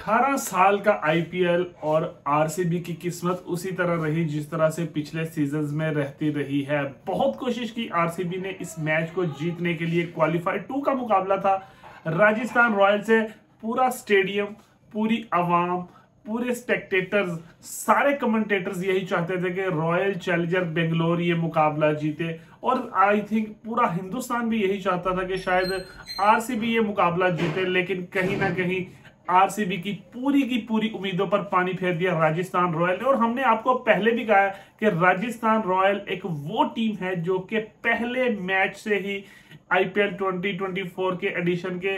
18 साल का आईपीएल और आरसीबी की किस्मत उसी तरह रही जिस तरह से पिछले सीजन्स में रहती रही है। बहुत कोशिश की आरसीबी ने इस मैच को जीतने के लिए। क्वालिफायर 2 का मुकाबला था राजस्थान रॉयल्स से। पूरा स्टेडियम, पूरी आवाम, पूरे स्पेक्टेटर्स, सारे कमेंटेटर्स यही चाहते थे कि रॉयल चैलेंजर बेंगलोर ये मुकाबला जीते, और आई थिंक पूरा हिंदुस्तान भी यही चाहता था कि शायद आरसीबी ये मुकाबला जीते। लेकिन कहीं ना कहीं आरसीबी की पूरी उम्मीदों पर पानी फेर दिया राजस्थान रॉयल ने। और हमने आपको पहले भी कहा है कि राजस्थान रॉयल एक वो टीम है जो कि पहले मैच से ही आईपीएल 2024 के एडिशन के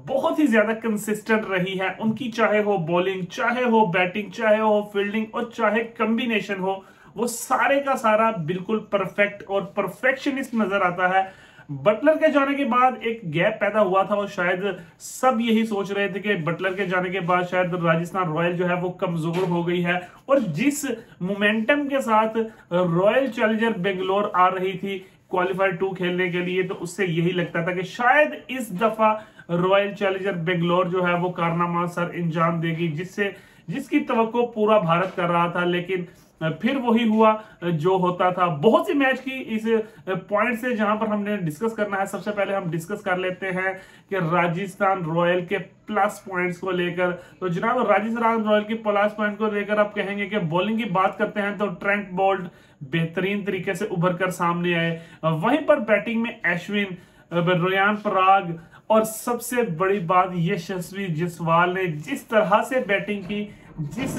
बहुत ही ज्यादा कंसिस्टेंट रही है। उनकी चाहे हो बॉलिंग, चाहे हो बैटिंग, चाहे हो फील्डिंग और चाहे कॉम्बिनेशन हो, वो सारे का सारा बिल्कुल परफेक्ट और परफेक्शनिस्ट नजर आता है। बटलर के जाने के बाद एक गैप पैदा हुआ था और शायद सब यही सोच रहे थे कि बटलर के जाने के बाद शायद राजस्थान रॉयल जो है वो कमजोर हो गई है। और जिस मोमेंटम के साथ रॉयल चैलेंजर बेंगलोर आ रही थी क्वालिफायर 2 खेलने के लिए, तो उससे यही लगता था कि शायद इस दफा रॉयल चैलेंजर बेंगलोर जो है वो कारनामा सर अंजाम देगी, जिसकी तवक्को पूरा भारत कर रहा था। लेकिन फिर वही हुआ जो होता था। बहुत सी मैच की इस पॉइंट से जहां पर हमने डिस्कस करना है, सबसे पहले हम डिस्कस कर लेते हैं कि राजस्थान रॉयल के प्लस पॉइंट्स को लेकर। तो जनाब, राजस्थान रॉयल के प्लस पॉइंट को लेकर आप कहेंगे कि बॉलिंग की बात करते हैं तो ट्रेंट बोल्ट बेहतरीन तरीके से उभर कर सामने आए। वहीं पर बैटिंग में अश्विन, रियान पराग और सबसे बड़ी बात यशस्वी जायसवाल ने जिस तरह से बैटिंग की, जिस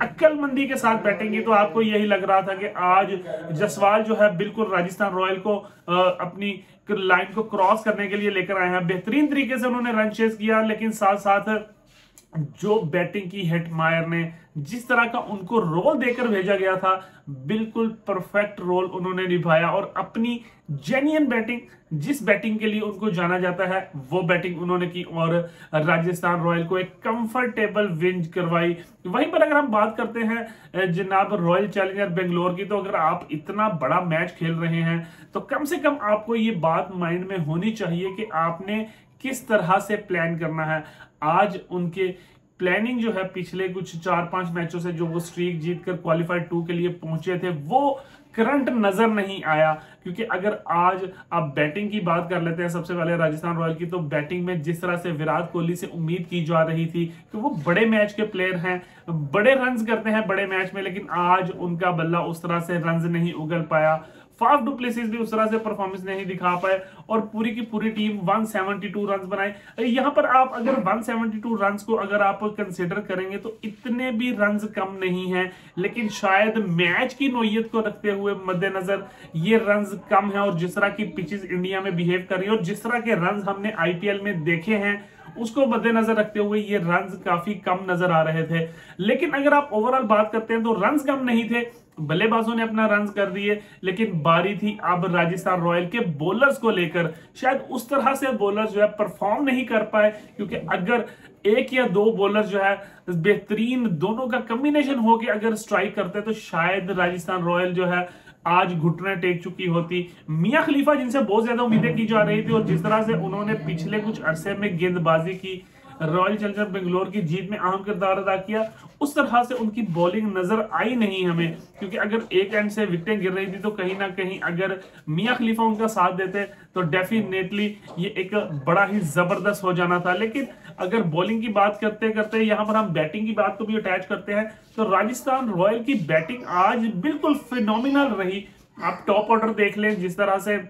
अक्लमंदी के साथ बैटिंग की, तो आपको यही लग रहा था कि आज जायसवाल जो है बिल्कुल राजस्थान रॉयल को अपनी लाइन को क्रॉस करने के लिए लेकर आए हैं। बेहतरीन तरीके से उन्होंने रन चेस किया, लेकिन साथ साथ जो बैटिंग की हेटमायर ने जिस तरह का उनको रोल देकर भेजा गया था, बिल्कुल परफेक्ट रोल उन्होंने निभाया और अपनी जेन्युइन बैटिंग, जिस बैटिंग के लिए उनको जाना जाता है, वो बैटिंग उन्होंने की और राजस्थान रॉयल को एक कंफर्टेबल विन करवाई। वहीं पर अगर हम बात करते हैं जनाब रॉयल चैलेंजर बेंगलोर की, तो अगर आप इतना बड़ा मैच खेल रहे हैं तो कम से कम आपको ये बात माइंड में होनी चाहिए कि आपने किस तरह से प्लान करना है। आज उनके प्लानिंग जो है पिछले कुछ 4-5 मैचों से जो वो स्ट्रीक जीतकर क्वालिफायर 2 के लिए पहुंचे थे, वो करंट नजर नहीं आया। क्योंकि अगर आज आप बैटिंग की बात कर लेते हैं सबसे पहले राजस्थान रॉयल की, तो बैटिंग में जिस तरह से विराट कोहली से उम्मीद की जा रही थी कि वो बड़े मैच के प्लेयर हैं, बड़े रन्स करते हैं बड़े मैच में, लेकिन आज उनका बल्ला उस तरह से रन्स नहीं उगल पाया। फाफ डु प्लेसिस भी उस तरह से परफॉर्मेंस नहीं दिखा पाए और पूरी की पूरी टीम 172 रन बनाए। यहां पर आप अगर 172 रन को अगर आप कंसीडर करेंगे तो इतने भी रन कम नहीं हैं, लेकिन शायद मैच की नोयत को रखते हुए मद्देनजर ये रन कम है। और जिस तरह की पिचेस इंडिया में बिहेव कर रही है और जिस तरह के रन हमने आईपीएल में देखे हैं, उसको मद्देनजर रखते हुए ये रन्स काफी कम नजर आ रहे थे। लेकिन अगर आप ओवरऑल बात करते हैं तो रन्स कम नहीं थे, बल्लेबाजों ने अपना रन्स कर दिए, लेकिन बारी थी अब राजस्थान रॉयल के बॉलर्स को लेकर। शायद उस तरह से बॉलर्स जो है परफॉर्म नहीं कर पाए, क्योंकि अगर एक या दो बॉलर जो है बेहतरीन दोनों का कॉम्बिनेशन होकर अगर स्ट्राइक करते तो शायद राजस्थान रॉयल जो है आज घुटने टेक चुकी होती। मियां खलीफा, जिनसे बहुत ज्यादा उम्मीदें की जा रही थी और जिस तरह से उन्होंने पिछले कुछ अरसे में गेंदबाजी की, रॉयल चैलेंजर बेंगलोर की जीत में अहम किरदार अदा किया, उस तरह से उनकी बॉलिंग नजर आई नहीं हमें। क्योंकि अगर एक एंड से विकेटें गिर रही थी तो कहीं ना कहीं अगर मियां खलीफा उनका साथ देते तो डेफिनेटली ये एक बड़ा ही जबरदस्त हो जाना था। लेकिन अगर बॉलिंग की बात करते करते यहाँ पर हम बैटिंग की बात को भी अटैच करते हैं, तो राजस्थान रॉयल की बैटिंग आज बिल्कुल फिनोमिनल रही। आप टॉप ऑर्डर देख लें, जिस तरह से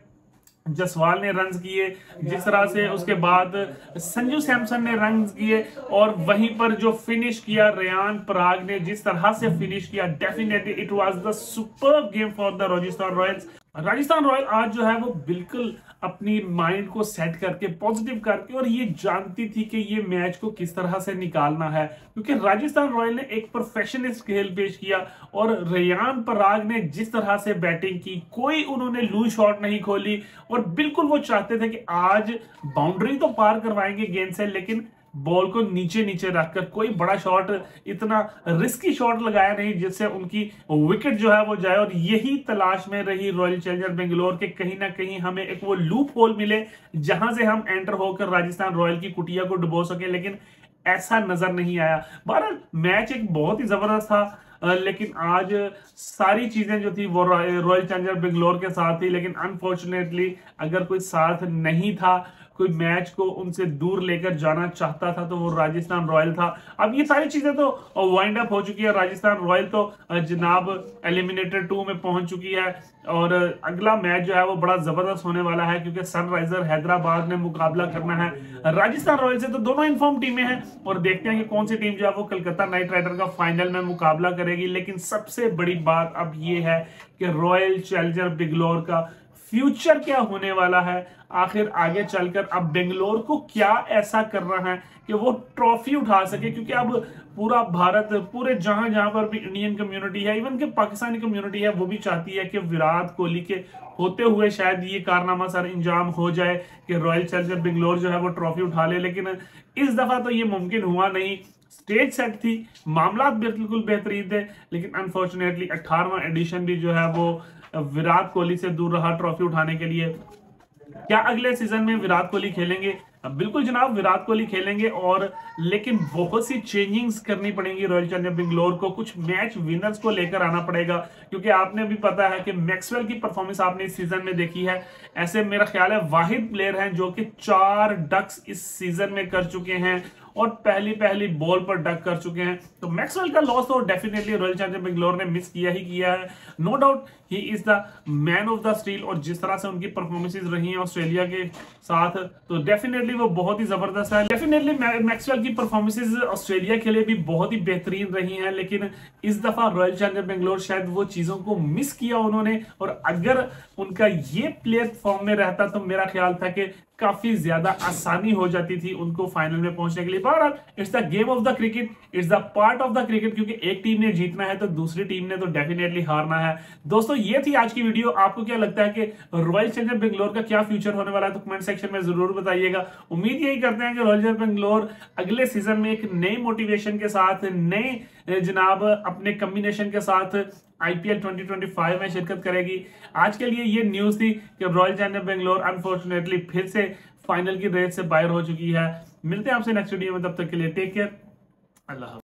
जायसवाल ने रन्स किए, जिस तरह से उसके बाद संजू सैमसन ने रन्स किए, और वहीं पर जो फिनिश किया रियान पराग ने, जिस तरह से फिनिश किया, definitely it was the superb game for the Rajasthan Royals. Rajasthan royal आज जो है वो बिल्कुल अपनी माइंड को सेट करके, पॉजिटिव करके, और ये जानती थी कि ये मैच को किस तरह से निकालना है। क्योंकि राजस्थान रॉयल ने एक प्रोफेशनलिस्ट खेल पेश किया और रियान पराग ने जिस तरह से बैटिंग की, कोई उन्होंने लूज शॉट नहीं खोली और बिल्कुल वो चाहते थे कि आज बाउंड्री तो पार करवाएंगे गेंद से, लेकिन बॉल को नीचे नीचे रखकर कोई बड़ा शॉट, इतना रिस्की शॉट लगाया नहीं जिससे उनकी विकेट जो है वो जाए। और यही तलाश में रही रॉयल चैलेंजर बेंगलोर के, कहीं ना कहीं हमें एक वो लूप होल मिले जहां से हम एंटर होकर राजस्थान रॉयल की कुटिया को डुबो सके। लेकिन ऐसा नजर नहीं आया। बहरहाल मैच एक बहुत ही जबरदस्त था, लेकिन आज सारी चीजें जो थी वो रॉयल चैलेंजर बेंगलोर के साथ थी, लेकिन अनफॉर्चुनेटली अगर कोई साथ नहीं था, कोई मैच को उनसे दूर लेकर जाना चाहता था, तो वो राजस्थान रॉयल था। अब ये सारी चीजें तो वाइंड अप हो चुकी है। राजस्थान रॉयल तो जनाब एलिमिनेटर 2 में पहुंच चुकी है और अगला मैच जो है वो बड़ा जबरदस्त होने वाला है, क्योंकि सनराइजर हैदराबाद ने मुकाबला करना है राजस्थान रॉयल से। तो दोनों इन्फॉर्म टीमें हैं और देखते हैं कि कौन सी टीम जो है वो कोलकाता नाइट राइडर का फाइनल में मुकाबला करेगी। लेकिन सबसे बड़ी बात अब ये है कि रॉयल चैलेंजर बेंगलोर का फ्यूचर क्या होने वाला है, आखिर आगे चलकर अब बेंगलोर को क्या ऐसा करना है कि वो ट्रॉफी उठा सके। क्योंकि अब पूरा भारत, पूरे जहां जहां पर भी इंडियन कम्युनिटी है, इवन के पाकिस्तानी कम्युनिटी है, वो भी चाहती है कि विराट कोहली के होते हुए शायद ये कारनामा सर इंजाम हो जाए कि रॉयल चैलेंजर बेंगलोर जो है वो ट्रॉफी उठा ले। लेकिन इस दफा तो ये मुमकिन हुआ नहीं। स्टेज सेट थी, मामला बिल्कुल बेहतरीन थे, लेकिन अनफॉर्चुनेटली 18वां एडिशन भी जो है वो विराट कोहली से दूर रहा ट्रॉफी उठाने के लिए। क्या अगले सीजन में विराट कोहली खेलेंगे? बिल्कुल जनाब, विराट कोहली खेलेंगे, और लेकिन बहुत सी चेंजिंग्स करनी पड़ेंगी रॉयल चैलेंजर बेंगलोर को। कुछ मैच विनर्स को लेकर आना पड़ेगा, क्योंकि आपने भी पता है कि मैक्सवेल की परफॉर्मेंस आपने इस सीजन में देखी है। ऐसे मेरा ख्याल है वाहिद प्लेयर हैं जो कि 4 डक्स इस सीजन में कर चुके हैं और पहली बॉल पर डक कर चुके हैं। तो मैक्सवेल का लॉस तो डेफिनेटली रॉयल चैलेंजर बेंगलोर ने मिस किया ही किया है। No doubt he is the man of the steel, और जिस तरह से उनकी परफॉर्मेंसेस रही हैं ऑस्ट्रेलिया के साथ, तो डेफिनेटली वो बहुत ही जबरदस्त है। डेफिनेटली मैक्सवेल की परफॉर्मेंसेस ऑस्ट्रेलिया के लिए भी बहुत ही बेहतरीन रही हैं, लेकिन इस दफा रॉयल चैलेंजर बेंगलोर शायद वो चीजों को मिस किया उन्होंने, और अगर उनका ये प्लेयर फॉर्म में रहता तो मेरा ख्याल था कि काफी ज्यादा आसानी हो जाती थी उनको फाइनल में पहुंचने के लिए। बहरहाल it's the game of the cricket, it's the part of the cricket, क्योंकि एक टीम ने जीतना है तो दूसरी टीम ने तो डेफिनेटली हारना है। दोस्तों ये थी आज की वीडियो। आपको क्या लगता है कि रॉयल चैलेंजर बेंगलोर का क्या फ्यूचर होने वाला है, तो कमेंट सेक्शन में जरूर बताइएगा। उम्मीद यही करते हैं कि रॉयल चैलेंजर बेंगलोर अगले सीजन में एक नई मोटिवेशन के साथ, नए जनाब अपने कॉम्बिनेशन के साथ आईपीएल 2025 में शिरकत करेगी। आज के लिए ये न्यूज थी कि रॉयल चैलेंजर बेंगलोर अनफॉर्चुनेटली फिर से फाइनल की रेस से बाहर हो चुकी है। मिलते हैं आपसे नेक्स्ट वीडियो में, तब तक के लिए टेक केयर, अल्लाह।